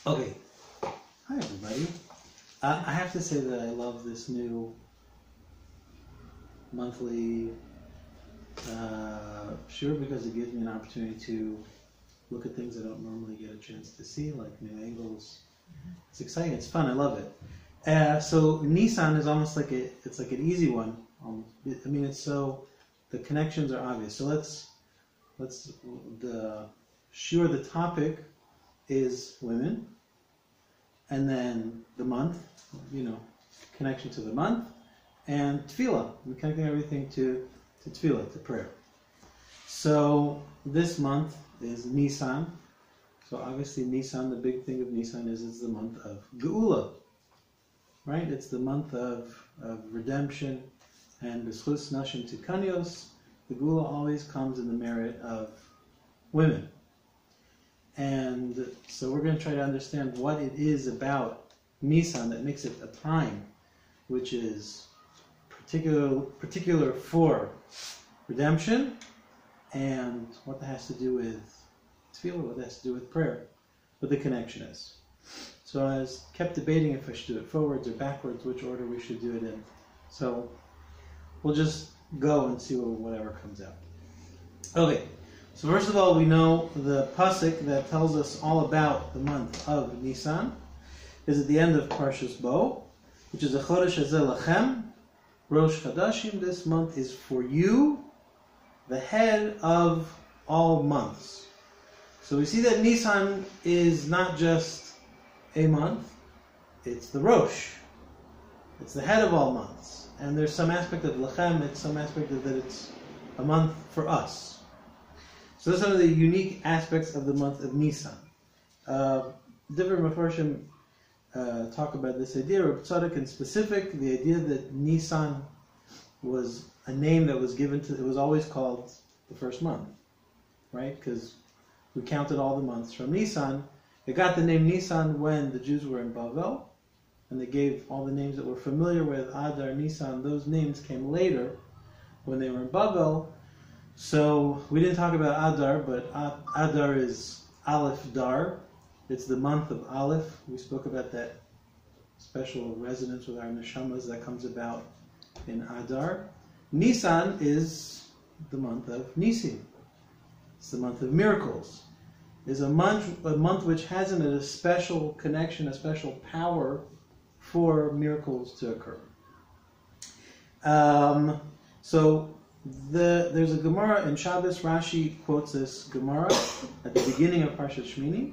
Okay. Hi, everybody. I have to say that I love this new monthly shiur because it gives me an opportunity to look at things I don't normally get a chance to see, like new angles. It's exciting. It's fun. I love it. So Nissan is almost like it's like an easy one. I mean, it's so the connections are obvious. So let's the shiur, the topic is women, and then the month, connection to the month, and tefillah. We're connecting everything to tefillah, to prayer. So this month is Nissan. So obviously Nissan, the big thing of Nissan is it's the month of Gula, right? It's the month of redemption, and b'schus nashim tikanios, the Gula always comes in the merit of women. And so we're going to try to understand what it is about Nissan that makes it a time which is particular for redemption, and what that has to do with tefillah, what that has to do with prayer, what the connection is. So I kept debating if I should do it forwards or backwards, which order we should do it in. So we'll just go and see whatever comes out. Okay. So first of all, we know the pasuk that tells us all about the month of Nissan is at the end of Parshas Bo, which is a chodesh hazeh lachem, Rosh Chadashim. This month is for you, the head of all months. So we see that Nissan is not just a month, it's the Rosh. It's the head of all months. And there's some aspect of lachem, it's some aspect of that it's a month for us. So those are some of the unique aspects of the month of Nissan. Different Mefarshim talk about this idea. Rabbi Tzadok in specific, the idea that Nissan was a name that was given to, it was always called the first month, right? Because we counted all the months from Nissan. It got the name Nissan when the Jews were in Bavel, and they gave all the names that we're familiar with, Adar, Nissan. Those names came later when they were in Bavel. So we didn't talk about Adar, but Adar is Aleph Dar. It's the month of Aleph. We spoke about that special resonance with our neshamas that comes about in Adar. Nisan is the month of Nisim. It's the month of miracles. It's a month which has in it a special connection, a special power for miracles to occur. There's a Gemara in Shabbos. Rashi quotes this Gemara at the beginning of Parshat Shmini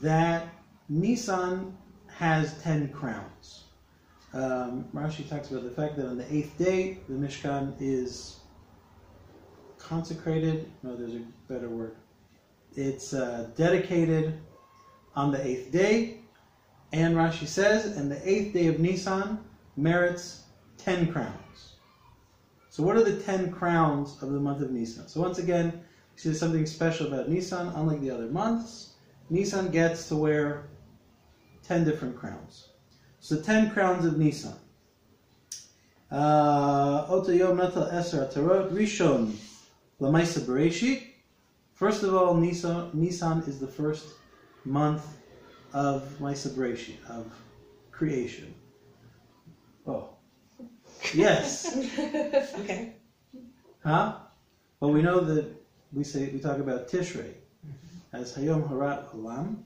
that Nisan has 10 crowns. Rashi talks about the fact that on the 8th day the Mishkan is consecrated. No, there's a better word. It's dedicated on the 8th day, and Rashi says, and the 8th day of Nisan merits 10 crowns. So what are the 10 crowns of the month of Nisan? So once again, you see there's something special about Nisan. Unlike the other months, Nisan gets to wear 10 different crowns. So 10 crowns of Nisan. Oto Yom Natal Eser Atarot Rishon Lamaisa Bereshit. First of all, Nisan is the first month of Maisa Bereshit, of creation. Oh. Yes. Okay. Huh? Well, we know that we talk about Tishrei as Hayom Harat Olam.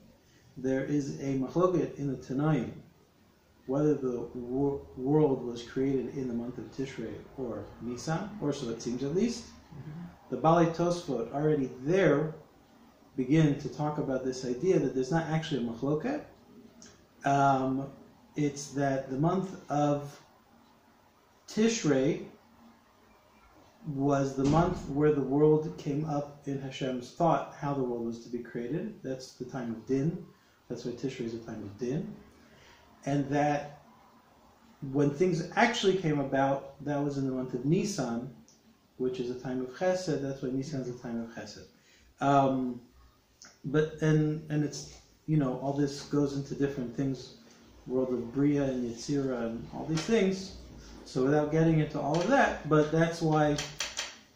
There is a machloket in the Tanaim whether the world was created in the month of Tishrei or Nisan, or so it seems at least. The Balei Tosfot already there begin to talk about this idea that there's not actually a machloket. It's that the month of Tishrei was the month where the world came up in Hashem's thought how the world was to be created. That's the time of Din. That's why Tishrei is a time of Din. And that when things actually came about, that was in the month of Nisan, which is a time of Chesed. That's why Nisan is a time of Chesed. And it's, all this goes into different things, world of Bria and Yetzirah and all these things. So without getting into all of that, but that's why,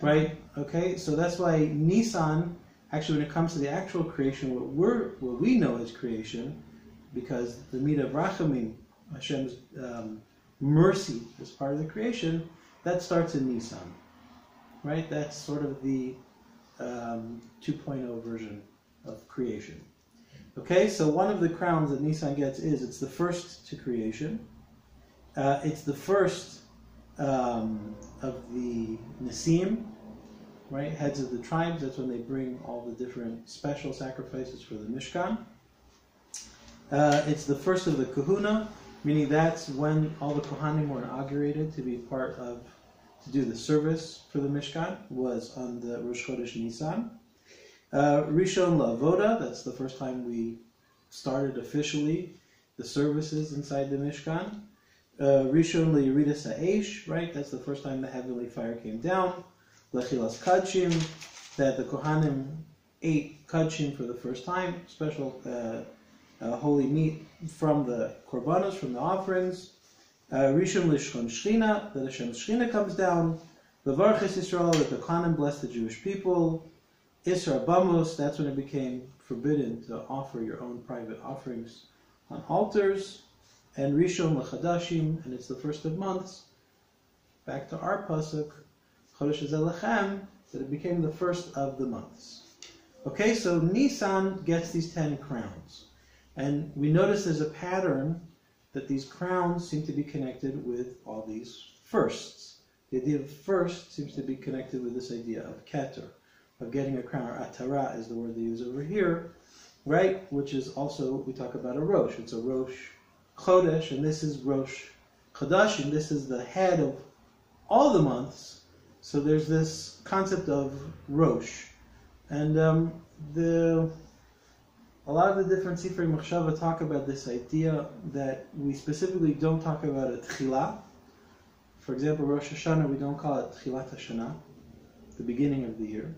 right? Okay, so that's why Nisan Actually, when it comes to the actual creation, what we know as creation, because the Midah of Rachamim, Hashem's mercy as part of the creation, that starts in Nissan, right? That's sort of the 2.0 version of creation. Okay, so one of the crowns that Nissan gets is it's the first to creation. It's the first of the Nisim, right? Heads of the tribes. That's when they bring all the different special sacrifices for the Mishkan. It's the first of the Kahuna, meaning that's when all the Kohanim were inaugurated to do the service for the Mishkan, was on the Rosh Chodesh Nisan. Rishon La'avoda, that's the first time we started officially the services inside the Mishkan. Rishon Le'yeridas Ha'esh, right, that's the first time the heavenly fire came down. Lechilas Kadshim, that the Kohanim ate Kadshim for the first time, special holy meat from the Korbanos, from the offerings. Rishon Lishchon Shechina, that Hashem's Shechina comes down. Levarches Yisrael, that the Kohanim bless the Jewish people. Isra Bamos, that's when it became forbidden to offer your own private offerings on altars. And Rishon L'Chadashim, and it's the first of months. Back to our pasuk, Chodesh Lechem, that it became the first of the months. Okay, so Nisan gets these 10 crowns. And we notice there's a pattern that these crowns seem to be connected with all these firsts. The idea of first seems to be connected with this idea of keter, of getting a crown, or atara is the word they use over here, right? Which is also, we talk about a Rosh. It's a Rosh Chodesh, and this is Rosh Chodesh, and this is the head of all the months. So there's this concept of Rosh. And a lot of the different Sifrei Machshava talk about this idea that we specifically don't talk about a Tchila. For example, Rosh Hashanah, we don't call it Tchilat Hashanah, the beginning of the year.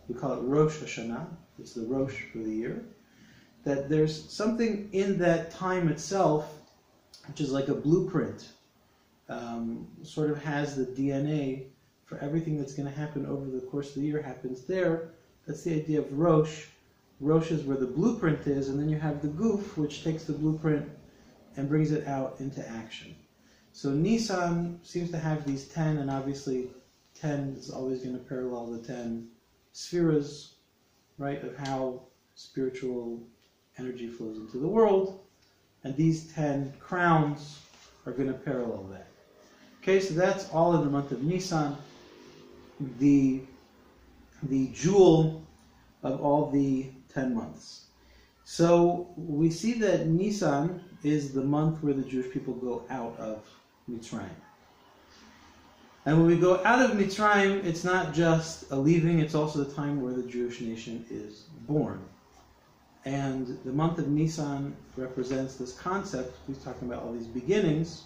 We call it Rosh Hashanah. It's the Rosh for the year. That there's something in that time itself which is like a blueprint, sort of has the DNA for everything that's going to happen over the course of the year happens there. That's the idea of Rosh. Rosh is where the blueprint is, and then you have the Guf, which takes the blueprint and brings it out into action. So Nisan seems to have these 10, and obviously 10 is always going to parallel the 10 spheres, right, of how spiritual energy flows into the world. And these 10 crowns are going to parallel that. Okay, so that's all in the month of Nisan. The jewel of all the 10 months. So we see that Nisan is the month where the Jewish people go out of Mitzrayim. And when we go out of Mitzrayim, it's not just a leaving, it's also the time where the Jewish nation is born. And the month of Nisan represents this concept. He's talking about all these beginnings,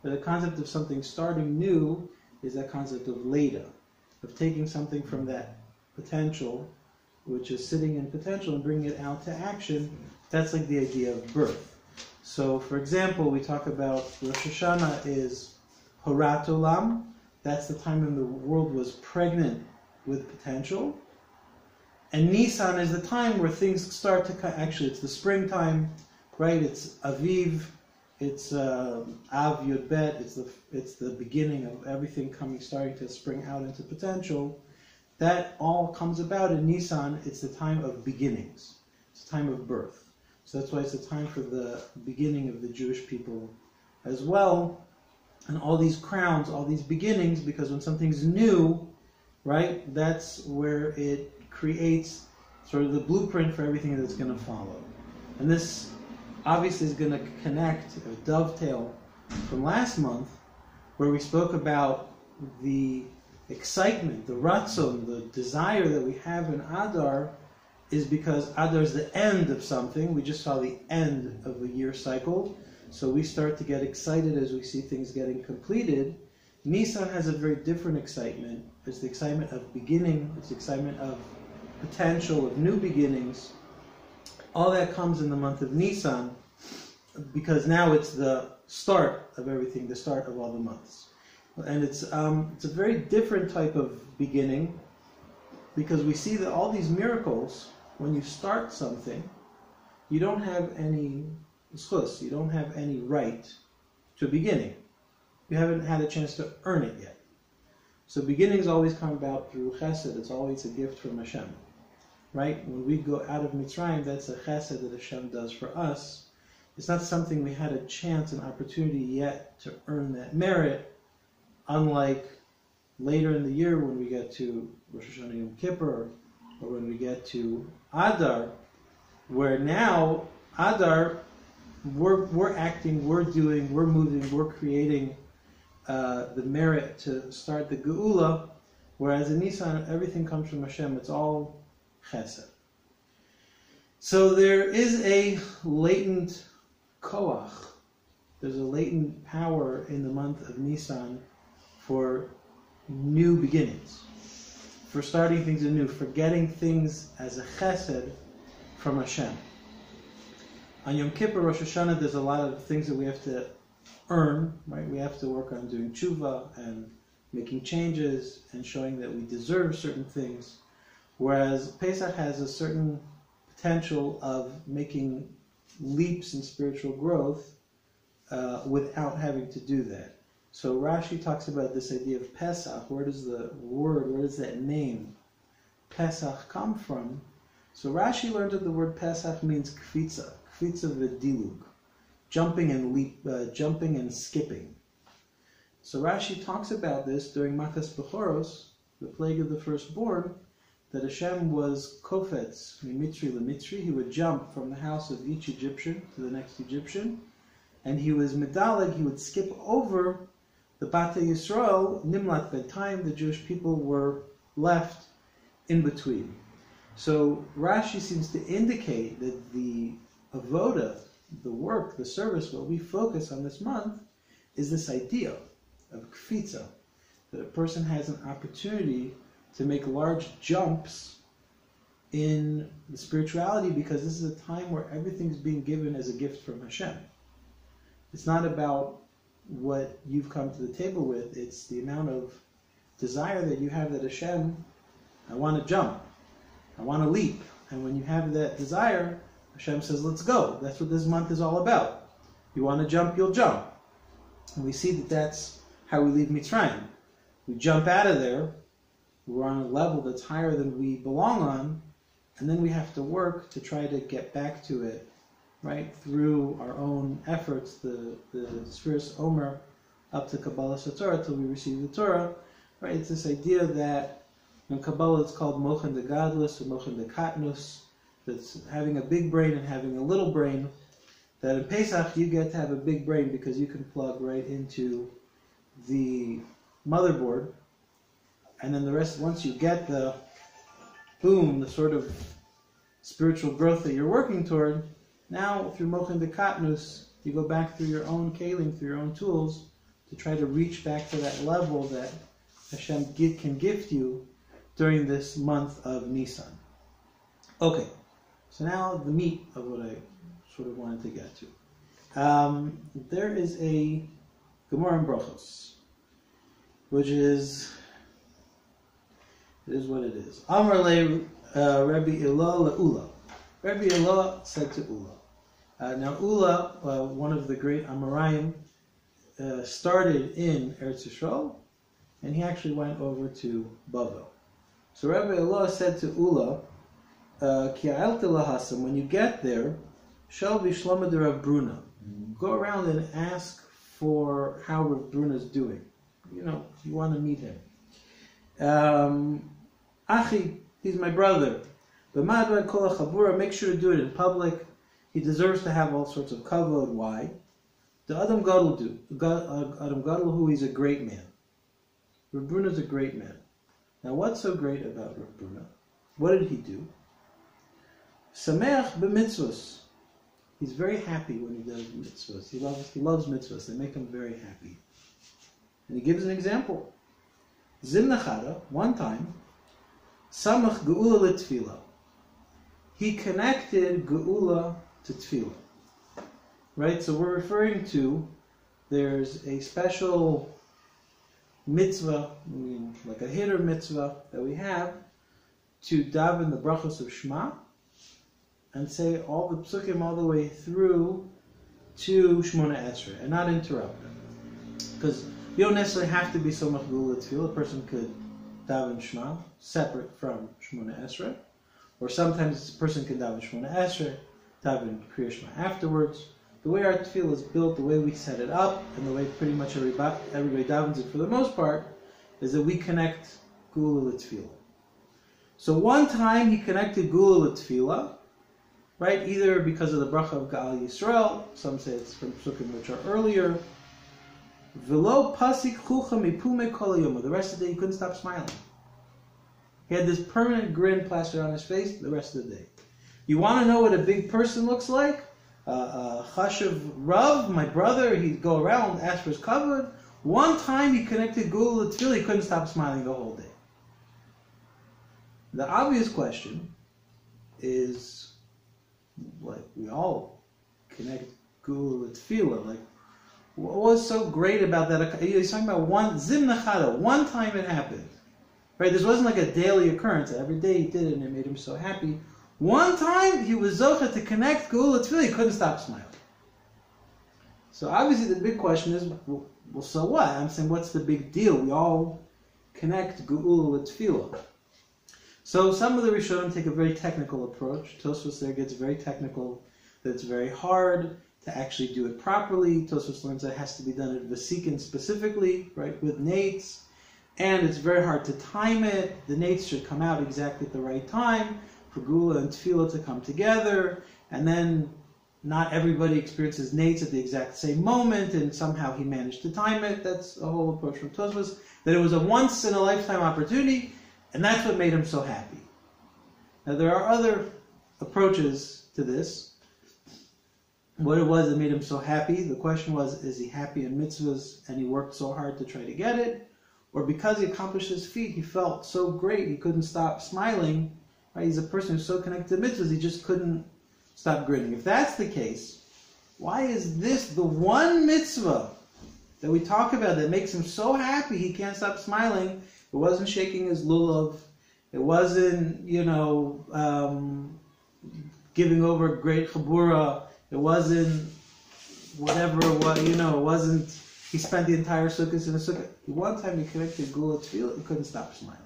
but the concept of something starting new is that concept of Leda, of taking something from that potential, which is sitting in potential, and bringing it out to action. That's like the idea of birth. So, for example, we talk about Rosh Hashanah is Horat Olam. That's the time when the world was pregnant with potential. And Nisan is the time where things start to actually, it's the springtime, right? It's Aviv, it's Av Yud Bet, it's the beginning of everything starting to spring out into potential. That all comes about in Nisan. It's the time of beginnings. It's the time of birth. So that's why it's the time for the beginning of the Jewish people as well. And all these crowns, all these beginnings, because when something's new, right, that's where it creates sort of the blueprint for everything that's going to follow. And this obviously is going to connect, or dovetail, from last month, where we spoke about the excitement, the ratzon, the desire that we have in Adar, is because Adar is the end of something. We just saw the end of a year cycle, so we start to get excited as we see things getting completed. Nisan has a very different excitement. It's the excitement of beginning, it's the excitement of potential, of new beginnings. All that comes in the month of Nisan, because now it's the start of everything, the start of all the months. And it's a very different type of beginning because we see that all these miracles, when you start something, you don't have any schus, you don't have any right to a beginning. You haven't had a chance to earn it yet. So beginnings always come about through chesed. It's always a gift from Hashem. Right? When we go out of Mitzrayim, that's a chesed that Hashem does for us. It's not something we had a chance, an opportunity yet to earn that merit, unlike later in the year when we get to Rosh Hashanah Yom Kippur, or when we get to Adar, where now, Adar, we're acting, we're doing, we're moving, we're creating the merit to start the Geula, whereas in Nissan, everything comes from Hashem. It's all chesed. So there is a latent koach, there's a latent power in the month of Nissan for new beginnings, for starting things anew, for getting things as a chesed from Hashem. On Yom Kippur, Rosh Hashanah, there's a lot of things that we have to earn, right? We have to work on doing tshuva and making changes and showing that we deserve certain things. Whereas Pesach has a certain potential of making leaps in spiritual growth without having to do that. So Rashi talks about this idea of Pesach. Where does the word, where does that name Pesach come from? So Rashi learned that the word Pesach means kfitza, kfitza v'dilug, jumping and skipping. So Rashi talks about this during Makas Bechoros, the plague of the firstborn, that Hashem was kofetz, mimitri lemitri. He would jump from the house of each Egyptian to the next Egyptian, and he was medaleg, he would skip over the Bate Yisrael, nimlat bedtime, the Jewish people were left in between. So Rashi seems to indicate that the avoda, the work, the service, what we focus on this month, is this idea of kfitza, that a person has an opportunity to make large jumps in the spirituality, because this is a time where everything's being given as a gift from Hashem. It's not about what you've come to the table with, it's the amount of desire that you have that Hashem, I want to jump, I want to leap. And when you have that desire, Hashem says, let's go. That's what this month is all about. You want to jump, you'll jump. And we see that that's how we leave Mitzrayim. We jump out of there, we're on a level that's higher than we belong on, and then we have to work to try to get back to it, right, through our own efforts, the Sfiras Omer, up to Kabbalah Torah, till we receive the Torah, right? It's this idea that in Kabbalah it's called Mochen de Gadlus or Mochen de Katnus, that's having a big brain and having a little brain, that in Pesach you get to have a big brain because you can plug right into the motherboard, and then the rest, once you get the boom, the sort of spiritual growth that you're working toward, now through Mochen de Katnus, you go back through your own kalim, through your own tools, to try to reach back to that level that Hashem can gift you during this month of Nissan. Okay, so now the meat of what I sort of wanted to get to. There is a Gemara in Brachos, which is, it is what it is. Amar le Rabbi Ilah le'ula. Rabbi Ilah said to Ula. Now Ula, one of the great Amoraim, started in Eretz Yisrael, and he actually went over to Bavel. So Rabbi Ilah said to Ula, Ki ha'elta lahasam, when you get there, shall be shlama de Rav Bruna. Go around and ask for how Rav Bruna's doing. You know, you want to meet him. Achi, he's my brother. But Ma'adra Kol HaChavura, make sure to do it in public. He deserves to have all sorts of kavod. Why? The Adam Gadol do. Adam Gadol, who he's a great man. Rav Bruna's a great man. Now, what's so great about Rav Bruna? What did he do? Sameach b'mitzvos. He's very happy when he does mitzvahs. He loves mitzvahs. They make him very happy. And he gives an example. Zimnachada, one time, samach geula letfila. He connected geula to tefillah. Right? So we're referring to, there's a special mitzvah, like a hitter mitzvah that we have, to daven the brachos of Shema and say all the psukim all the way through to Shmona Esrei and not interrupt them. Because you don't necessarily have to be so much Gula Tefillah. A person could daven Shema separate from Shmona Esrei, or sometimes a person can daven Shmona Esrei, daven Kriya Shema afterwards. The way our tefillah is built, the way we set it up, and the way pretty much everybody davens it for the most part, is that we connect Gula L'Tefillah. So one time he connected Gula L'Tefillah, right? Either because of the bracha of Gal Yisrael, some say it's from psukim which are earlier. V'lo pasik chucha mipume kol hayom. The rest of the day he couldn't stop smiling. He had this permanent grin plastered on his face the rest of the day. You want to know what a big person looks like? Chashav Rav, my brother, he'd go around, ask for his kavod. One time he connected Gula L'Tefillah, he couldn't stop smiling the whole day. The obvious question is, like, we all connect Gula L'Tefillah. Like, what was so great about that? He's talking about one zimnachada. One time it happened, right? This wasn't like a daily occurrence. Every day he did it, and it made him so happy. One time he was zocha to connect Gula L'Tefillah, he couldn't stop smiling. So obviously the big question is, well, so what? I'm saying, what's the big deal? We all connect Gula L'Tefillah. So some of the Rishonim take a very technical approach. Tosfos there gets very technical, that it's very hard to actually do it properly. Tosfos learns that it has to be done at Vasikin specifically, right, with nates. And it's very hard to time it. The nates should come out exactly at the right time for Gula and Tefillah to come together, and then not everybody experiences nates at the exact same moment, and somehow he managed to time it. That's a whole approach from Tosfos, that it was a once-in-a-lifetime opportunity, and that's what made him so happy. Now there are other approaches to this. What it was that made him so happy, the question was, is he happy in mitzvahs and he worked so hard to try to get it? Or because he accomplished his feat, he felt so great he couldn't stop smiling. Right? He's a person who's so connected to mitzvahs, he just couldn't stop grinning. If that's the case, why is this the one mitzvah that we talk about that makes him so happy he can't stop smiling? It wasn't shaking his lulav. It wasn't, giving over great chabura. It wasn't whatever it was, it wasn't, he spent the entire sukkah in a sukkah. One time he connected Gula Tefillah, he couldn't stop smiling.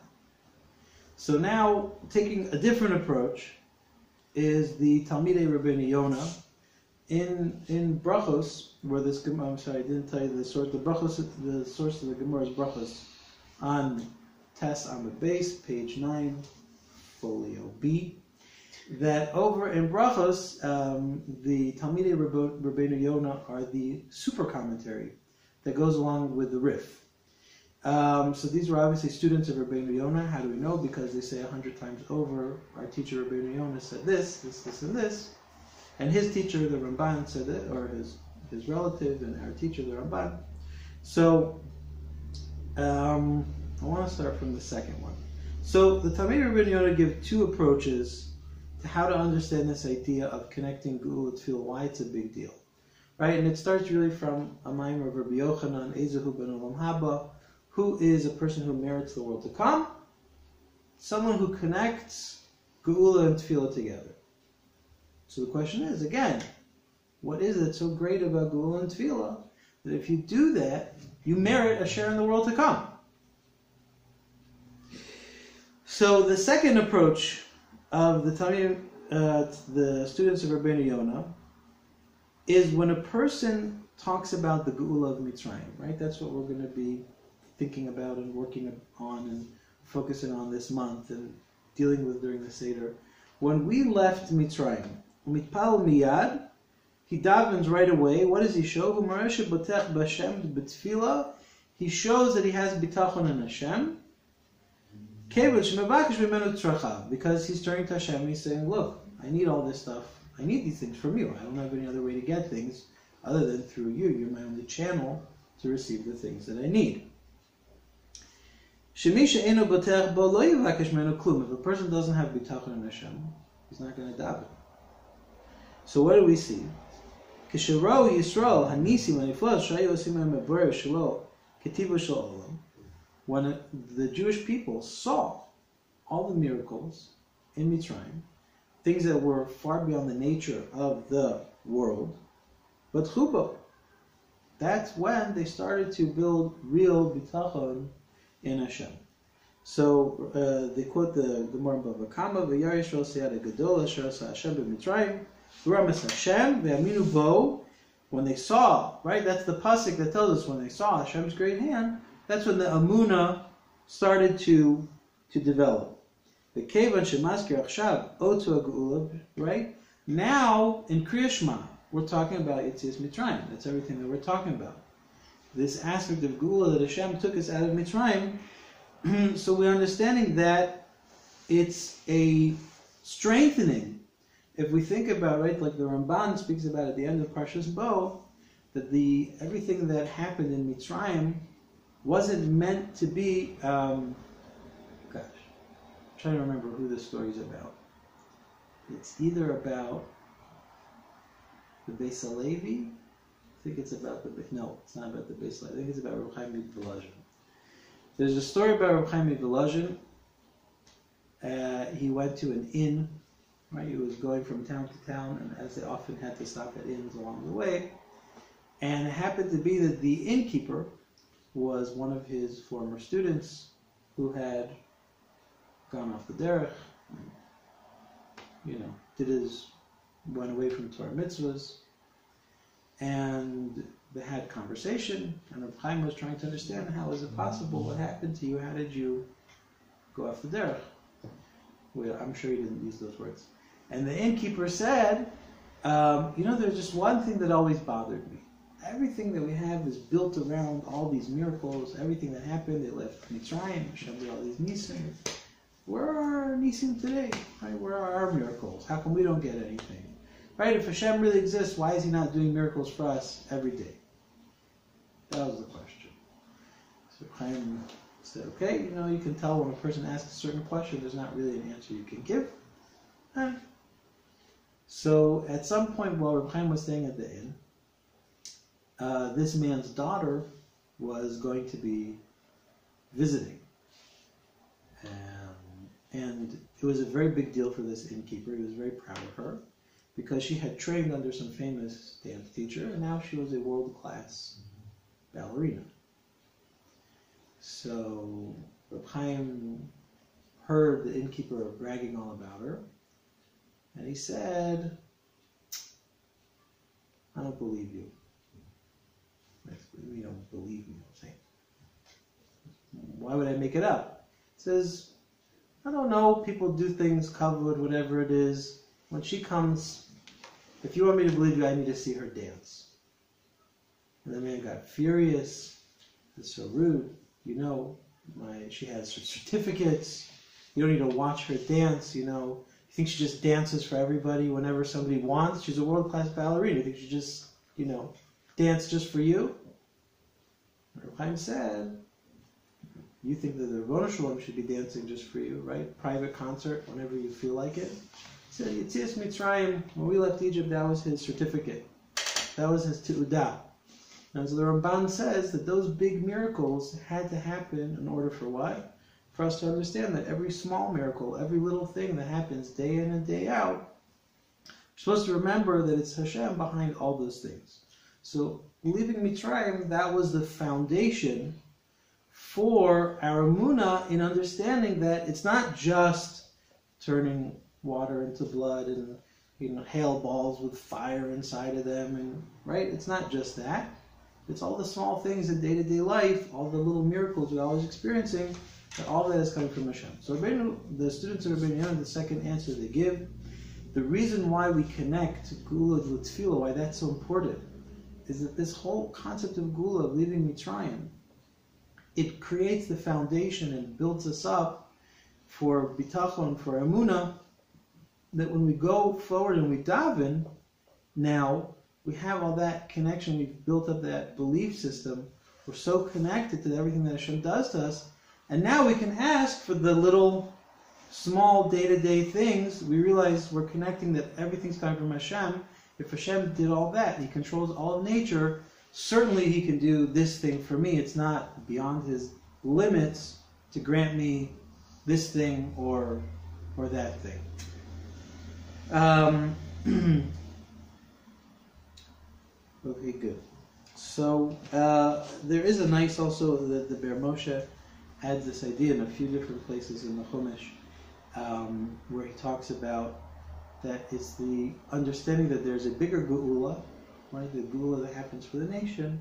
So now, taking a different approach is the Talmidei Rabbeinu Yonah in Brachos, where this Gemara, I'm sorry, I didn't tell you the source. The source of the Gemara is Brachos on Tes Amud Beis, page 9, folio B. That over in Brachos, the Talmidei Rabbeinu Yonah are the super commentary that goes along with the Rif. So these were obviously students of Rabbeinu Yonah. How do we know? Because they say 100 times over, our teacher Rabbeinu Yonah said this, and this. And his teacher, the Ramban, said it, or his relative, and our teacher, the Ramban. So, I want to start from the second one. So, the Talmidei Rabbeinu Yonah give two approaches to how to understand this idea of connecting Gula Tefillah, why it's a big deal. Right? And it starts really from a maimer of Rabbi Yochanan, Ezehu ben Olam Haba, who is a person who merits the world to come, someone who connects Gula and Tefillah together. So the question is, again, what is it so great about Gula and Tefillah that if you do that, you merit a share in the world to come? So the second approach of the students of Rabbeinu Yonah is when a person talks about the Gula of Mitzrayim, right? That's what we're going to be thinking about and working on and focusing on this month and dealing with during the Seder. When we left Mitzrayim, Mitpal Miyad, he davens right away. What does he show? He shows that he has bitachon in Hashem. Because he's turning to Hashem, he's saying, look, I need all this stuff. I need these things from you. I don't have any other way to get things other than through you. You're my only channel to receive the things that I need. If a person doesn't have bitachon in Hashem, he's not going to daven. So what do we see? When the Jewish people saw all the miracles in Mitzrayim, things that were far beyond the nature of the world, but chubo. That's when they started to build real bitachon in Hashem. So they quote the Gemara Bava Kama, "V'yar Yisrael seyada gadol asher asa Hashem b'Mitzrayim, v'ramas Hashem v'aminu bo." When they saw, right? That's the pasuk that tells us when they saw Hashem's great hand. That's when the Amunah started to develop. The kevan shemaskir achshav otu ha'geula, right? Now in Kriya Shema, we're talking about Yetzias Mitzrayim. That's everything that we're talking about. This aspect of Gula that Hashem took us out of Mitzrayim. So we're understanding that it's a strengthening. If we think about, right, like the Ramban speaks about at the end of Parshas Bo, that everything that happened in Mitzrayim wasn't meant to be, I'm trying to remember who this story is about. It's either about the Beis Halevi. I think it's about no, it's not about the Beis Halevi. I think it's about Reb Chaim Volozhin. There's a story about Reb Chaim Volozhin. He went to an inn, right? He was going from town to town, and as they often had to stop at inns along the way. And it happened to be that the innkeeper was one of his former students who had gone off the derech, went away from Torah mitzvahs, and they had conversation, and Reb Chaim was trying to understand, how is it possible? What happened to you? How did you go off the derech? Well, I'm sure he didn't use those words. And the innkeeper said, there's just one thing that always bothered me. Everything that we have is built around all these miracles, everything that happened. They left Mitzrayim, Hashem did all these NISSAN. Where are our NISSAN today? Right? Where are our miracles? How come we don't get anything? Right? If Hashem really exists, why is He not doing miracles for us every day? That was the question. So Chaim said, okay, you can tell when a person asks a certain question, there's not really an answer you can give. So at some point while Reb Chaim was staying at the inn, this man's daughter was going to be visiting. And it was a very big deal for this innkeeper. He was very proud of her because she had trained under some famous dance teacher, and now she was a world-class ballerina. So Reb Chaim heard the innkeeper bragging all about her, and he said, I don't believe you. You don't believe me, I'm saying. Why would I make it up? He says, I don't know, people do things, kavod, whatever it is. When she comes, if you want me to believe you, I need to see her dance. And the man got furious. It's so rude. She has her certificates. You don't need to watch her dance, You think she just dances for everybody whenever somebody wants? She's a world-class ballerina. You think she just, dance just for you? Reb Chaim said, you think that the Ramona should be dancing just for you, right? Private concert whenever you feel like it. He said, Yetzias Mitzrayim, when we left Egypt, that was his certificate. That was his te'udah. And so the Ramban says that those big miracles had to happen in order for what? For us to understand that every small miracle, every little thing that happens day in and day out, we're supposed to remember that it's Hashem behind all those things. So leaving Mitzrayim, that was the foundation for our Emunah in understanding that it's not just turning water into blood and hail balls with fire inside of them, and right? It's not just that. It's all the small things in day-to-day life, all the little miracles we're always experiencing, that all that is coming from Hashem. So the students of Rabbi Jonathan, the second answer they give, the reason why we connect Gula with Tefillah, why that's so important, is that this whole concept of Gula, of leaving Mitzrayim, it creates the foundation and builds us up for bitachon, for emunah, that when we go forward and we daven, now we have all that connection, we've built up that belief system, we're so connected to everything that Hashem does to us, and now we can ask for the little, small day-to-day things. We realize we're connecting that everything's coming from Hashem. If Hashem did all that, He controls all of nature, certainly He can do this thing for me. It's not beyond His limits to grant me this thing or or that thing. Okay, good. So there is a nice also that the Ber Moshe adds this idea in a few different places in the Chumash, where he talks about that it's the understanding that there's a bigger Geula, right? The Geula that happens for the nation,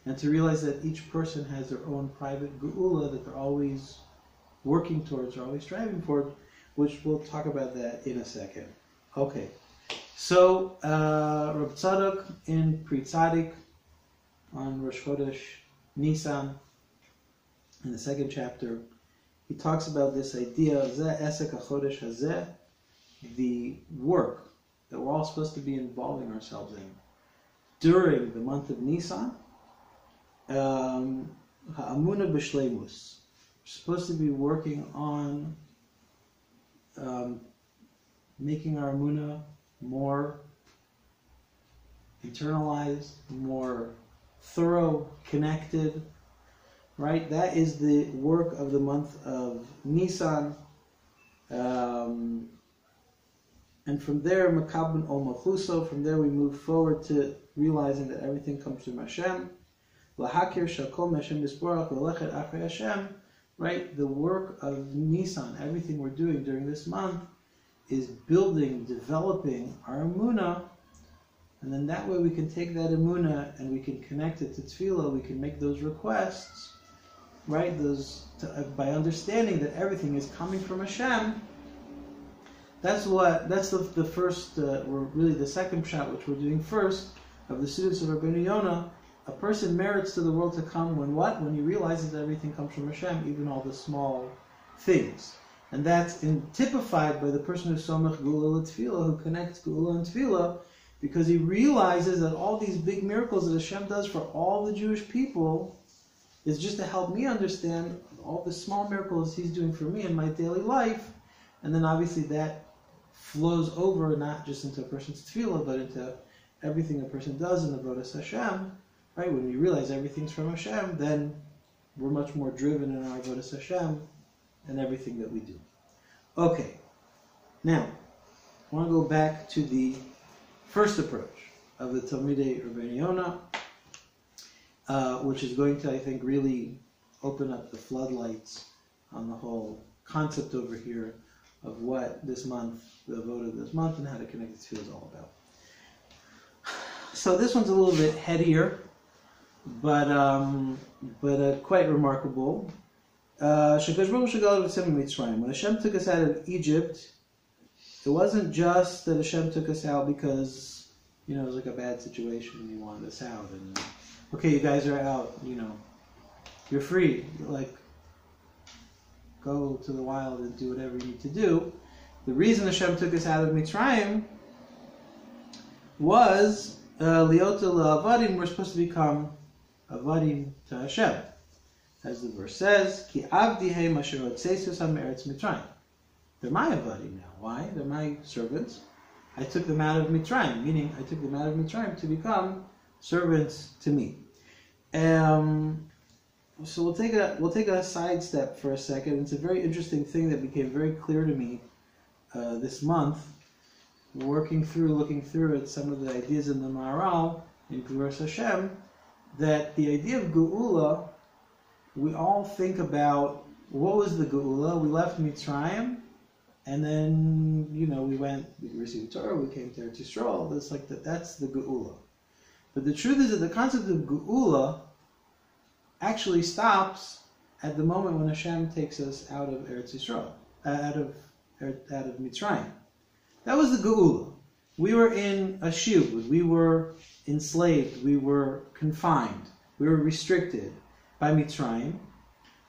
and to realize that each person has their own private Geula that they're always working towards, or always striving for, which we'll talk about that in a second. Okay, so Reb Tzadok in Pri Tzadik on Rosh Chodesh Nissan, in the second chapter, he talks about this idea of Zeh Esek HaChodesh Hazeh, the work that we're all supposed to be involving ourselves in during the month of Nissan. Ha'amuna b'shleimus. We're supposed to be working on making our Amuna more internalized, more thorough, connected, right? That is the work of the month of Nissan. And from there, Makabin Ol Malchuso, from there we move forward to realizing that everything comes from Hashem. Lahakir Shakol Hashem Yisborach L'lechet Achrei Hashem, right? The work of Nissan, everything we're doing during this month, is building, developing our Emunah, and then that way we can take that Emunah and we can connect it to Tefillah, we can make those requests, right? By understanding that everything is coming from Hashem. That's the first, really the second shot, which we're doing first, of the students of Rabbi Yonah. A person merits to the world to come when what? When he realizes that everything comes from Hashem, even all the small things. And that's typified by the person who's Somech Gula L'Tefillah, who connects Gula and Tefillah, because he realizes that all these big miracles that Hashem does for all the Jewish people is just to help me understand all the small miracles He's doing for me in my daily life. And then obviously that flows over not just into a person's Tefillah, but into everything a person does in the Avodas Hashem. Right? When we realize everything's from Hashem, then we're much more driven in our Avodas Hashem and everything that we do. Okay, now I want to go back to the first approach of the Talmidei Rabbi Yonah, which is going to, I think, really open up the floodlights on the whole concept over here of what this month, the avodah of this month, and how to connect it to is all about. So this one's a little bit headier, but quite when Hashem took us out of Egypt, it wasn't just that Hashem took us out because, it was like a bad situation and He wanted us out. And, okay, you guys are out, you're free. Go to the wild and do whatever you need to do. The reason Hashem took us out of Mitzrayim was Liota La'avadim, we're supposed to become Avadim to Hashem. As the verse says, Ki avdihem asher hotzesus ha'meretz Mitzrayim. They're my Avadim now. Why? They're my servants. I took them out of Mitzrayim, meaning I took them out of Mitzrayim to become servants to me. So we'll take a sidestep for a second. It's a very interesting thing that became very clear to me this month, looking through at some of the ideas in the Maharal in Gevuras Hashem, that the idea of Geula, we all think about what was the Geula. We left Mitzrayim, and then we received Torah, we came to Eretz Yisrael. That's the Geula. But the truth is that the concept of Geula actually stops at the moment when Hashem takes us out of Eretz Yisrael, out of Mitzrayim. That was the Geula. We were in a shivud, we were enslaved, we were confined, we were restricted by Mitzrayim,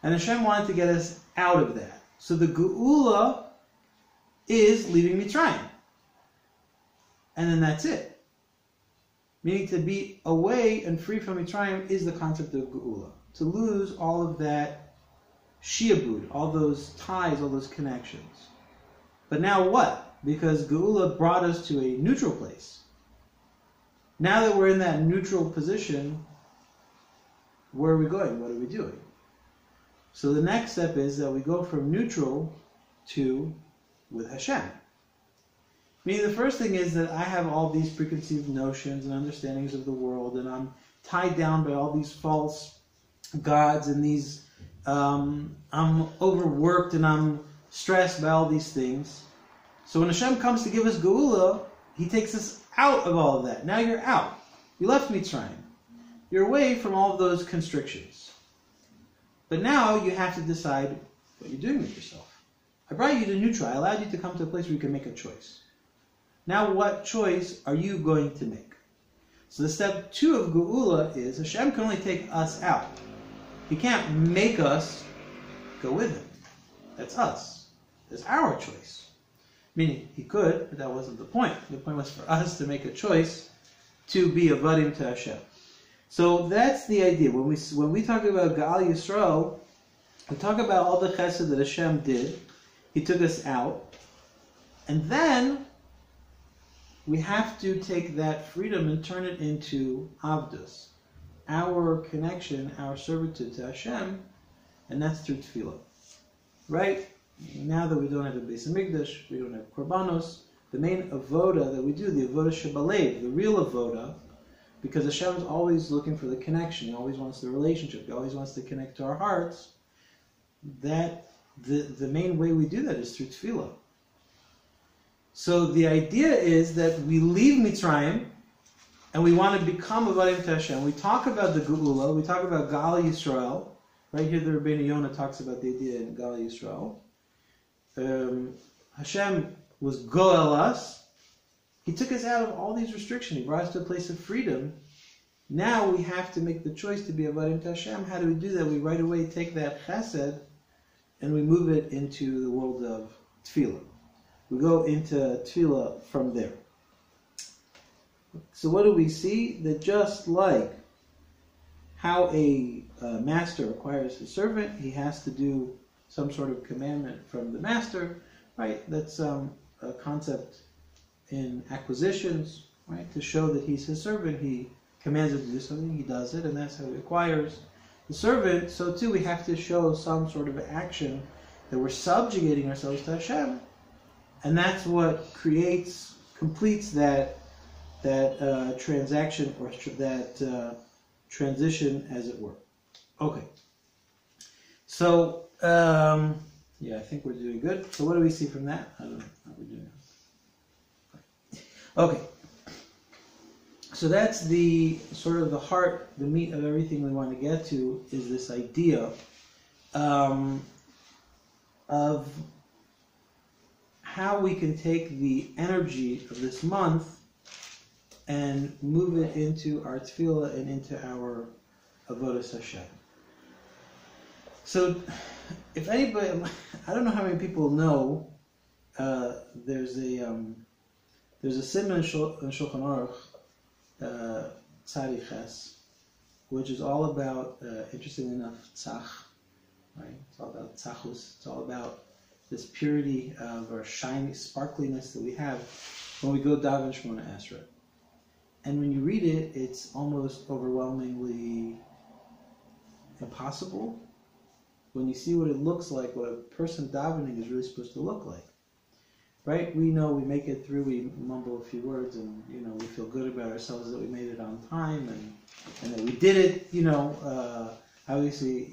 and Hashem wanted to get us out of that. So the Geula is leaving Mitzrayim. And then that's it. Meaning to be away and free from Mitzrayim is the concept of Geula. To lose all of that shiabud, all those ties, all those connections. But now what? Because Geula brought us to a neutral place. Now that we're in that neutral position, where are we going? What are we doing? So the next step is that we go from neutral to with Hashem. Meaning the first thing is that I have all these preconceived notions and understandings of the world, and I'm tied down by all these false gods and these, I'm overworked and I'm stressed by all these things. So when Hashem comes to give us Geula, He takes us out of all of that. Now you're out. You left Mitzrayim. You're away from all of those constrictions. But now you have to decide what you're doing with yourself. I brought you to neutral. I allowed you to come to a place where you can make a choice. Now what choice are you going to make? So the step 2 of Geula is Hashem can only take us out. He can't make us go with Him. That's us. That's our choice. Meaning, He could, but that wasn't the point. The point was for us to make a choice to be avadim to Hashem. So that's the idea. When we talk about Gal Yisrael, we talk about all the chesed that Hashem did. He took us out. And then we have to take that freedom and turn it into avdus, our connection, our servitude to Hashem, and that's through tefillah. Right? Now that we don't have a Beis Hamikdash, we don't have korbanos, the main avoda that we do, the avoda shebalev, the real avoda, because Hashem is always looking for the connection, He always wants the relationship, He always wants to connect to our hearts, that the main way we do that is through tefillah. So the idea is that we leave Mitzrayim and we want to become avadim to Hashem. We talk about the Geula, we talk about Gal Yisrael. Right here the Rabbeinu Yonah talks about the idea in Gal Yisrael. Hashem was goel us. He took us out of all these restrictions. He brought us to a place of freedom. Now we have to make the choice to be avadim to Hashem. How do we do that? We right away take that chesed and we move it into the world of tefillah. We go into tefillah from there. So what do we see? That just like how a master requires his servant, he has to do some sort of commandment from the master, right? That's a concept in acquisitions, right? To show that he's his servant, he commands him to do something, he does it, and that's how he acquires the servant. So too, we have to show some sort of action that we're subjugating ourselves to Hashem. And that's what completes that transaction, or that transition, as it were. Okay. So, yeah, I think we're doing good. So what do we see from that? I don't know how we're doing. Okay. So that's the sort of the heart, the meat of everything we want to get to, is this idea of how we can take the energy of this month and move it into our tefillah and into our avodas Hashem. So, if anybody, I don't know how many people know, there's a siman in Shulchan Aruch, Tzadiches, which is all about, interestingly enough, tzach, right? It's all about tzachus. It's all about this purity of our shiny sparkliness that we have when we go daven Shemona Esrei. And when you read it, it's almost overwhelmingly impossible. When you see what it looks like, what a person davening is really supposed to look like. Right? We know we make it through, we mumble a few words, and we feel good about ourselves that we made it on time, and that we did it, obviously,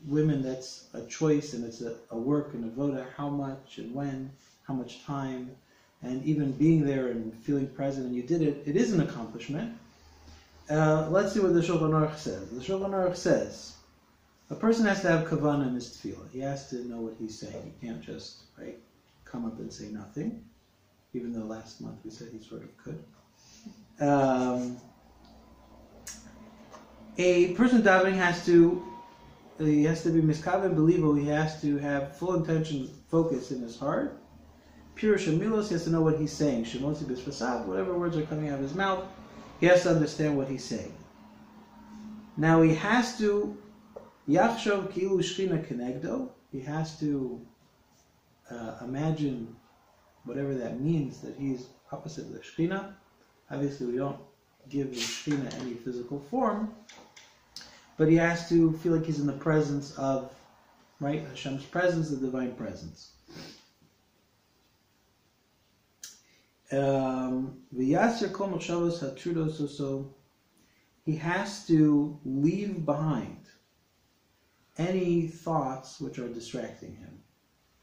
women, that's a choice, and it's a work and a voda, how much and when, how much time, and even being there and feeling present, and you did it, it is an accomplishment. Let's see what the Shulchan Aruch says. The Shulchan Aruch says, a person has to have kavanah in his tefillah. He has to know what he's saying. He can't just, come up and say nothing, even though last month we said he sort of could. A person davening has to be miskaven believable. He has to have full intention, focus in his heart. Pure shemilos, he has to know what he's saying. Shemotzi b'sfasav, whatever words are coming out of his mouth, he has to understand what he's saying. Now he has to yachshov kilu shchina kenegdo. He has to imagine whatever that means, that he's opposite of the shchina. Obviously, we don't give the shchina any physical form, but he has to feel like he's in the presence of, Hashem's presence, the divine presence. V'yasir kol machshavos hatrudos, so he has to leave behind any thoughts which are distracting him,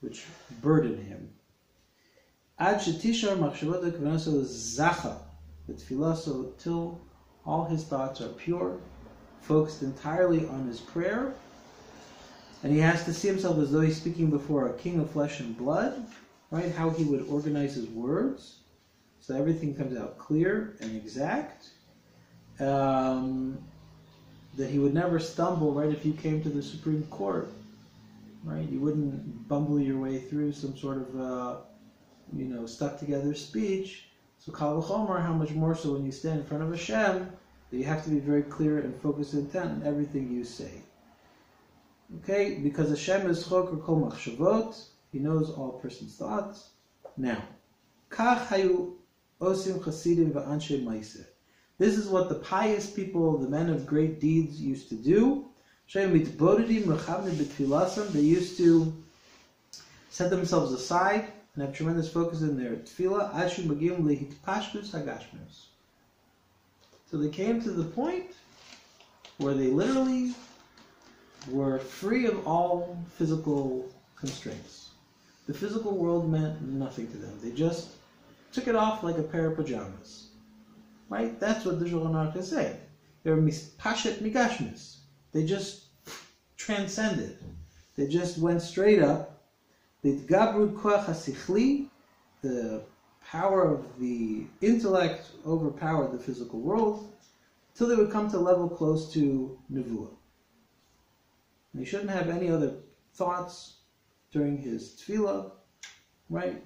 which burden him. Ad shetishar machshavot k'vanaso zacha, b'tfilaso, till all his thoughts are pure, focused entirely on his prayer, and he has to see himself as though he's speaking before a king of flesh and blood, right? How he would organize his words, so everything comes out clear and exact. That he would never stumble, right? If you came to the Supreme Court, right? You wouldn't bumble your way through some sort of, stuck together speech. So Kal v'chomer, how much more so when you stand in front of Hashem, that you have to be very clear and focused and intent in everything you say. Okay? Because Hashem is choker kol machshavot, he knows all person's thoughts. Now, kach hayu osim chasidim v'anshe ma'aseh. This is what the pious people, the men of great deeds, used to do. They used to set themselves aside and have tremendous focus in their tefillah. So they came to the point where they literally were free of all physical constraints. The physical world meant nothing to them. They just took it off like a pair of pajamas. Right? That's what the Shulchan Aruch is saying. They were mispashet migashmis. They just transcended. They just went straight up. The gabru koach hasichli, the power of the intellect overpowered the physical world, till they would come to a level close to nevuah. And he shouldn't have any other thoughts during his tefillah, right?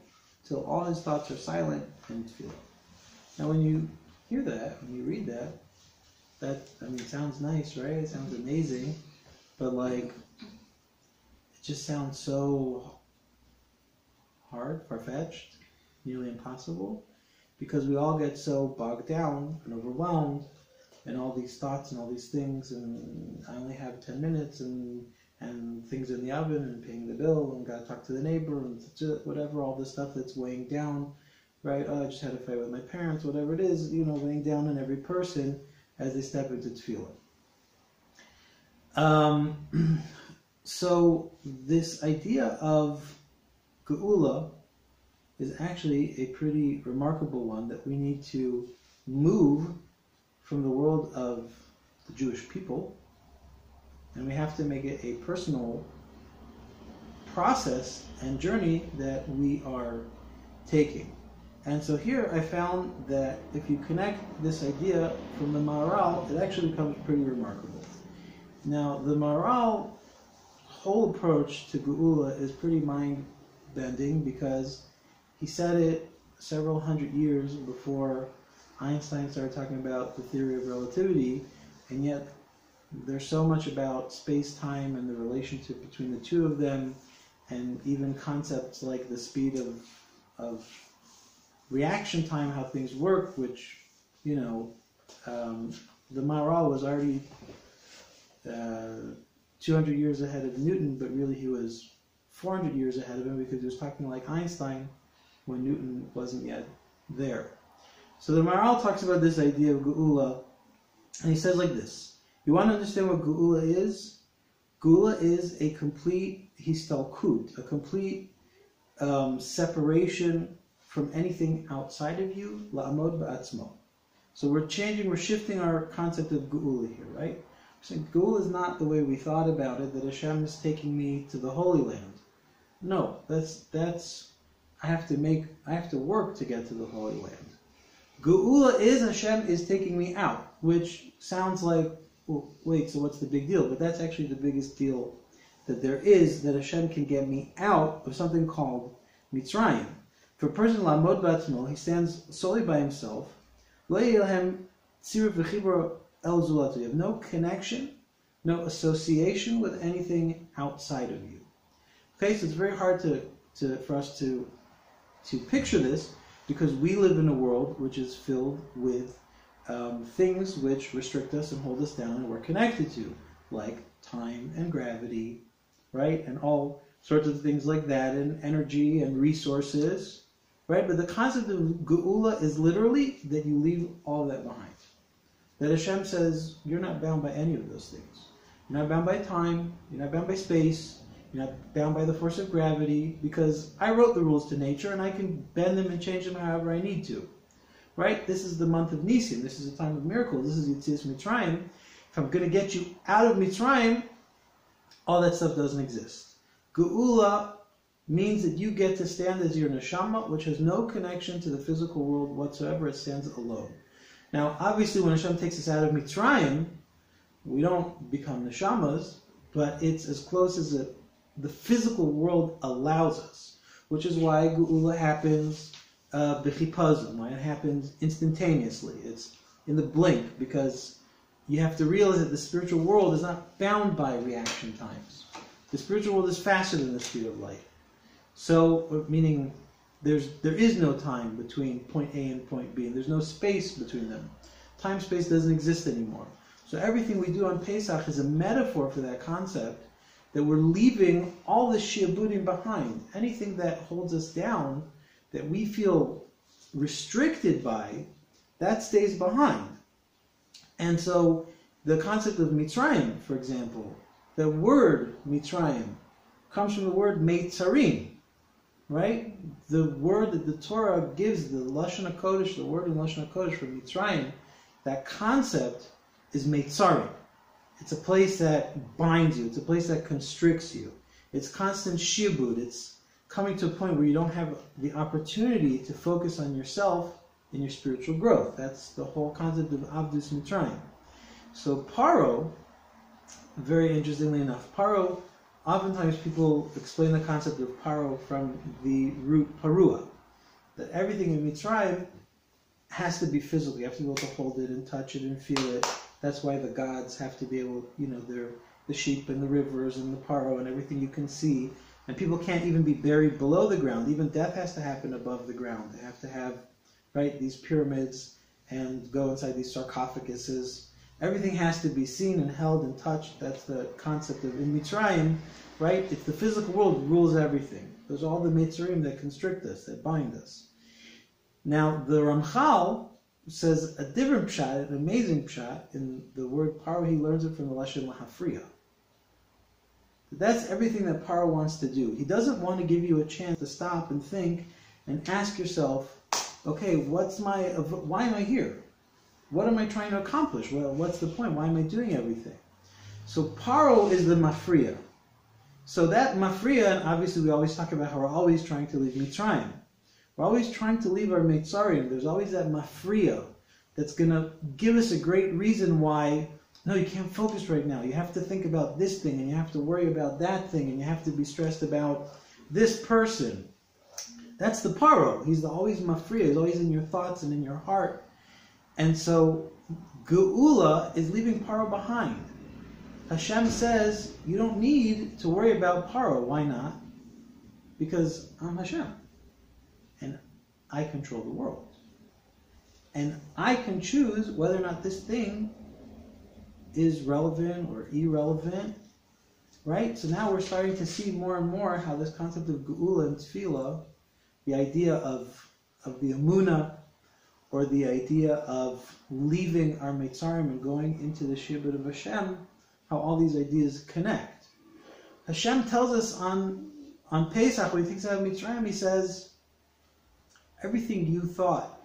Till all his thoughts are silent in tefillah. Now when you hear that, when you read that, it sounds nice, right? It sounds amazing, but it just sounds so hard, far-fetched, nearly impossible, because we all get so bogged down and overwhelmed, and all these thoughts and all these things, and I only have 10 minutes, and things in the oven, and paying the bill, and got to talk to the neighbor, and whatever, all this stuff that's weighing down. Right? Oh, I just had a fight with my parents, whatever it is, weighing down on every person as they step into tefillah. So this idea of Geula is actually a pretty remarkable one, that we need to move from the world of the Jewish people, and we have to make it a personal process and journey that we are taking. And so here I found that if you connect this idea from the Maharal, it actually becomes pretty remarkable. Now, the Maharal's whole approach to Geula is pretty mind-bending, because he said it several hundred years before Einstein started talking about the theory of relativity, and yet there's so much about space-time and the relationship between the two of them, and even concepts like the speed of reaction time, how things work, which, the Maharal was already 200 years ahead of Newton, but really he was 400 years ahead of him, because he was talking like Einstein when Newton wasn't yet there. So the Maharal talks about this idea of Geula, and he says like this: you want to understand what Geula is? Geula is a complete histalkut, a complete separation from anything outside of you, la'amod ba'atzmo. So we're shifting our concept of Geula here, right? So Geula is not the way we thought about it, that Hashem is taking me to the Holy Land. No, that's I have to work to get to the Holy Land. Geula is Hashem is taking me out, which sounds like, well, wait, so what's the big deal? But that's actually the biggest deal that there is, that Hashem can get me out of something called Mitzrayim. For a person, Lamod Batzmo, he stands solely by himself. Lo yelhem tziruf v'chibur el zulatu. You have no connection, no association with anything outside of you. Okay, so it's very hard for us to picture this, because we live in a world which is filled with things which restrict us and hold us down, and we're connected to, like time and gravity, right, and all sorts of things like that, and energy and resources. right? But the concept of Geula is literally that you leave all that behind. That Hashem says, you're not bound by any of those things. You're not bound by time, you're not bound by space, you're not bound by the force of gravity, because I wrote the rules to nature and I can bend them and change them however I need to. Right? This is the month of NISSAN. This is a time of miracles. This is Yetzias Mitzrayim. If I'm going to get you out of Mitzrayim, all that stuff doesn't exist. Geula means that you get to stand as your neshama, which has no connection to the physical world whatsoever. It stands alone. Now, obviously, when Hashem takes us out of Mitzrayim, we don't become neshamas, but it's as close as the physical world allows us, which is why Geula happens b'chipazon, why it happens instantaneously. It's in the blink, because you have to realize that the spiritual world is not bound by reaction times. The spiritual world is faster than the speed of light. So, meaning there is no time between point A and point B, and there's no space between them. Time-space doesn't exist anymore. So everything we do on Pesach is a metaphor for that concept, that we're leaving all the shiabudim behind. Anything that holds us down, that we feel restricted by, that stays behind. And so the concept of Mitzrayim, for example, the word Mitzrayim comes from the word Meitzarim, right? The word that the Torah gives, the Lashon HaKodesh, the word in Lashon HaKodesh for Mitzrayim, that concept is Meitzarim. It's a place that binds you. It's a place that constricts you. It's constant shiabud. It's coming to a point where you don't have the opportunity to focus on yourself and your spiritual growth. That's the whole concept of Avdus Mitzrayim. So Paro, very interestingly enough, Paro, oftentimes people explain the concept of Paro from the root Parua, that everything in Mitzrayim has to be physical. You have to be able to hold it and touch it and feel it. That's why the gods have to be able, they're the sheep and the rivers and the Paro and everything you can see. And people can't even be buried below the ground. Even death has to happen above the ground. They have to have, right, these pyramids and go inside these sarcophaguses. Everything has to be seen and held and touched. That's the concept of in Mitzrayim, right? It's the physical world rules everything. There's all the Mitzrayim that constrict us, that bind us. Now, the Ramchal says a different pshat, an amazing pshat, in the word Paro. He learns it from the Lashon Lahafriya. That's everything that Paro wants to do. He doesn't want to give you a chance to stop and think and ask yourself, okay, why am I here? What am I trying to accomplish? Well, what's the point? Why am I doing everything? So Paro is the mafriya. So that mafriya, and obviously we always talk about how we're always trying to leave Mitzrayim. We're always trying to leave our Meitzarim. There's always that mafriya that's going to give us a great reason why, no, you can't focus right now. You have to think about this thing, and you have to worry about that thing, and you have to be stressed about this person. That's the Paro. He's always mafriya. He's always in your thoughts and in your heart. And so Geula is leaving Paro behind. Hashem says, you don't need to worry about Paro. Why not? Because I'm Hashem. And I control the world. And I can choose whether or not this thing is relevant or irrelevant. Right? So now we're starting to see more and more how this concept of Geula and Tefillah, the idea of the Emunah, or the idea of leaving our Meitzarim and going into the Shibud of Hashem, how all these ideas connect. Hashem tells us on Pesach, when he thinks about Mitzrayim, he says, everything you thought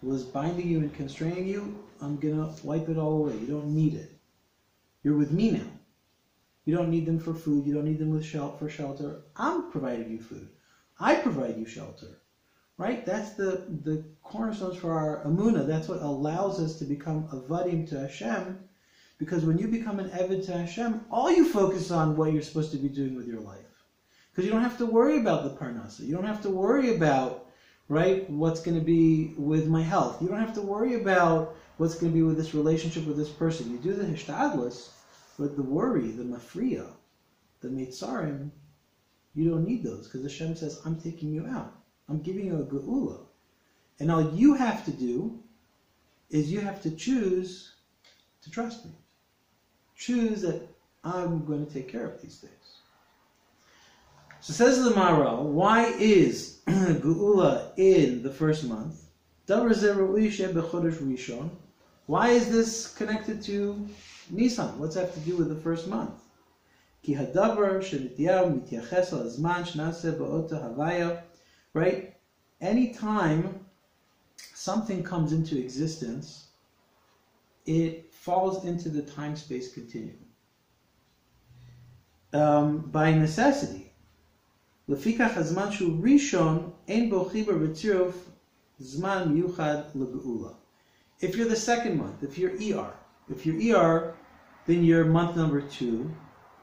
was binding you and constraining you, I'm going to wipe it all away. You don't need it. You're with me now. You don't need them for food. You don't need them for shelter. I'm providing you food. I provide you shelter. Right? That's the cornerstones for our Emunah. That's what allows us to become avadim to Hashem. Because when you become an Eved to Hashem, all you focus on what you're supposed to be doing with your life. Because you don't have to worry about the parnasa. You don't have to worry about, right, what's going to be with my health. You don't have to worry about what's going to be with this relationship with this person. You do the hishtadlus, but the worry, the mafriya, the meitzarim, you don't need those. Because Hashem says, I'm taking you out. I'm giving you a geula. And all you have to do is you have to choose to trust me. Choose that I'm going to take care of these things. So says the Maharal, why is Geula in the first month? Why is this connected to Nissan? What's that have to do with the first month? Right? Anytime something comes into existence, it falls into the time-space continuum. By necessity. Lefikach hazman shu rishon ein bo chibar v'tziruf zman miyuchad legeula. If you're the second month, if you're ER, then you're month number 2.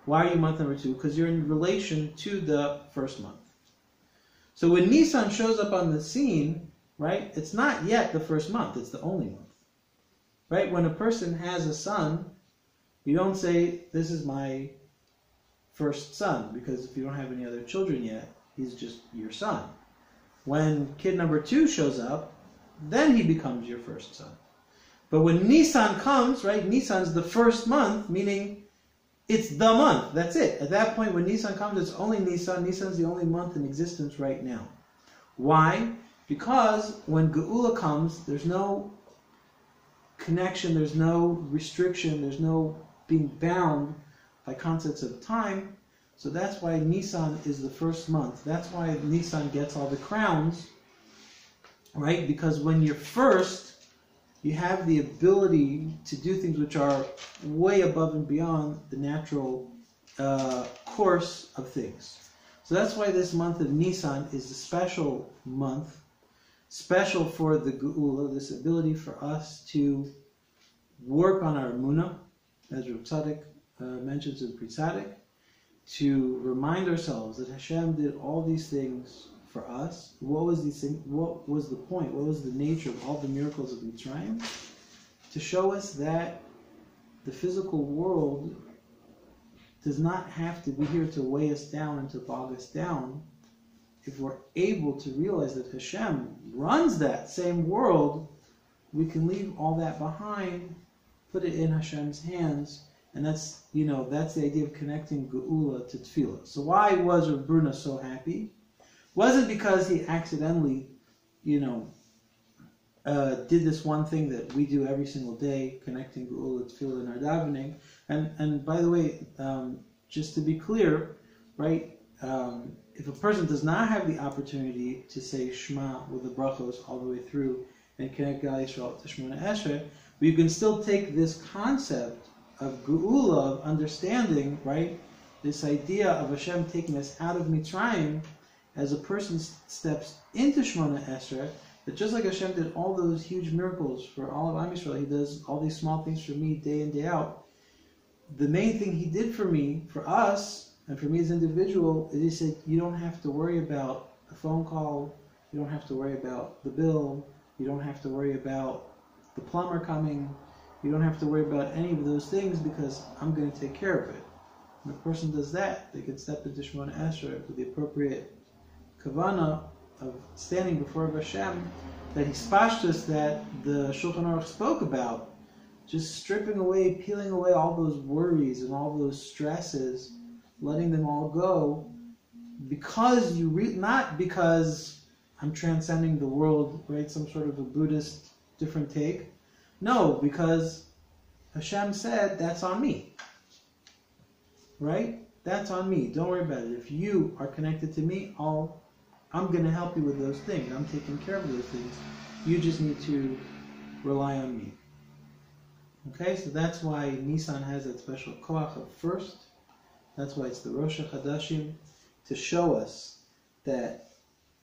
Why are you month number 2? Because you're in relation to the first month. So when Nissan shows up on the scene, right, it's not yet the first month, it's the only month. Right? When a person has a son, you don't say, this is my first son, because if you don't have any other children yet, he's just your son. When kid number 2 shows up, then he becomes your first son. But when Nissan comes, right, Nissan's the first month, meaning it's the month. That's it. At that point, when Nissan comes, it's only Nissan. Nissan's the only month in existence right now. Why? Because when Geula comes, there's no connection, there's no restriction, there's no being bound by concepts of time. So that's why Nissan is the first month. That's why Nissan gets all the crowns, right? Because when you're first, you have the ability to do things which are way above and beyond the natural course of things. So that's why this month of Nissan is a special month, special for the Geula, this ability for us to work on our Emunah, as Rav Tzadok mentions in Pri Tzadok, to remind ourselves that Hashem did all these things for us. What was the point? What was the nature of all the miracles of Mitzrayim? To show us that the physical world does not have to be here to weigh us down and to bog us down. If we're able to realize that Hashem runs that same world, we can leave all that behind, put it in Hashem's hands, and that's the idea of connecting Geula to Tefillah. So why was Rav Bruna so happy? Wasn't because he accidentally, did this one thing that we do every single day, connecting Geula to Tefillah in our davening. And by the way, just to be clear, right? If a person does not have the opportunity to say Shema with the brachos all the way through and connect Gal Yisrael to Shemona Esrei, but you can still take this concept of Geula, of understanding, right? This idea of Hashem taking us out of Mitzrayim, as a person steps into Shemona Esrei, that just like Hashem did all those huge miracles for all of Am Yisrael, He does all these small things for me day in, day out. The main thing He did for me, for us, and for me as an individual, is He said, you don't have to worry about a phone call, you don't have to worry about the bill, you don't have to worry about the plumber coming, you don't have to worry about any of those things because I'm going to take care of it. When a person does that, they can step into Shemona Esrei with the appropriate kavana of standing before Hashem, that hispashtus that the Shulchan Aruch spoke about, just stripping away, peeling away all those worries and all those stresses, letting them all go, because not because I'm transcending the world, right? Some sort of a Buddhist different take. No, because Hashem said, that's on me. Right? That's on me. Don't worry about it. If you are connected to me, I'm going to help you with those things. I'm taking care of those things. You just need to rely on me. Okay, so that's why Nissan has that special koach of first. That's why it's the Rosh Chadashim, to show us that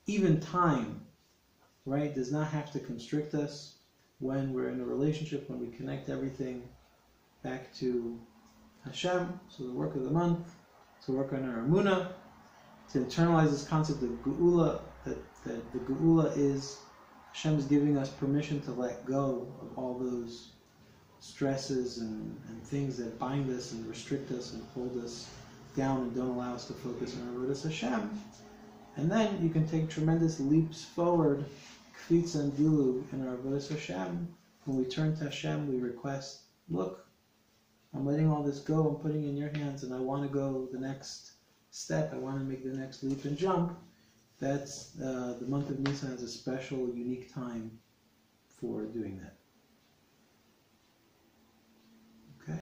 even time, right, does not have to constrict us when we're in a relationship, when we connect everything back to Hashem. So the work of the month, to work on our Emunah, to internalize this concept of Geula, that the Geula is Hashem is giving us permission to let go of all those stresses and things that bind us and restrict us and hold us down and don't allow us to focus on Avodas Hashem. And then you can take tremendous leaps forward, kfitza and dilug in our Avodas Hashem. When we turn to Hashem, we request, look, I'm letting all this go, I'm putting it in your hands, and I want to go the next step, I want to make the next leap and jump, that's the month of Nissan is a special, unique time for doing that.